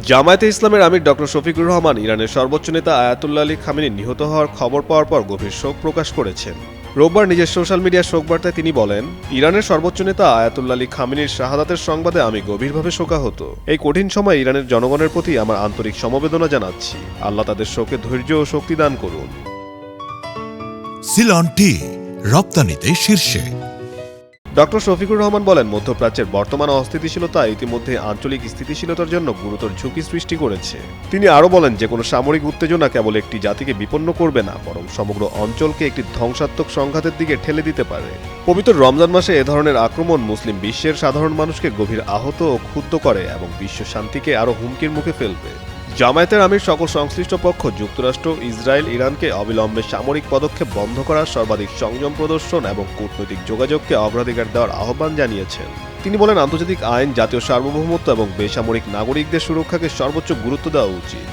জামায়াতে ইসলামের আমির ডক্টর শফিকুর রহমান ইরানের সর্বোচ্চ নেতা আয়াতুল্লাহ আলী খামেনি নিহত হওয়ার খবর পাওয়ার পর গভীর শোক প্রকাশ করেছেন। রোববার নিজের সোশ্যাল মিডিয়ার শোকবার্তায় তিনি বলেন, ইরানের সর্বোচ্চ নেতা আয়াতুল্লাহ আলী খামেনির শাহাদাতের সংবাদে আমি গভীরভাবে শোকাহত। এই কঠিন সময়ে ইরানের জনগণের প্রতি আমার আন্তরিক সমবেদনা জানাচ্ছি। আল্লাহ তাদের শোকে ধৈর্য ও শক্তি দান করুন। সিলন টি রপ্তানিতে শীর্ষে। ডক্টর শফিকুর রহমান বলেন, মধ্যপ্রাচ্যের বর্তমান অস্থিতিশীলতা ইতিমধ্যে আঞ্চলিক স্থিতিশীলতার জন্য গুরুতর ঝুঁকি সৃষ্টি করেছে। তিনি আরও বলেন, যে কোনো সামরিক উত্তেজনা কেবল একটি জাতিকে বিপন্ন করবে না, বরং সমগ্র অঞ্চলকে একটি ধ্বংসাত্মক সংঘাতের দিকে ঠেলে দিতে পারে। পবিত্র রমজান মাসে এ ধরনের আক্রমণ মুসলিম বিশ্বের সাধারণ মানুষকে গভীর আহত ও ক্ষুব্ধ করে এবং বিশ্ব শান্তিকে আরও হুমকির মুখে ফেলবে। জামায়াতের আমির সকল সংশ্লিষ্ট পক্ষ, যুক্তরাষ্ট্র, ইসরায়েল, ইরানকে অবিলম্বে সামরিক পদক্ষেপ বন্ধ করার, সর্বাধিক সংযম প্রদর্শন এবং কূটনৈতিক যোগাযোগকে অগ্রাধিকার দেওয়ার আহ্বান জানিয়েছেন। তিনি বলেন, আন্তর্জাতিক আইন, জাতীয় সার্বভৌমত্ব এবং বেসামরিক নাগরিকদের সুরক্ষাকে সর্বোচ্চ গুরুত্ব দেওয়া উচিত।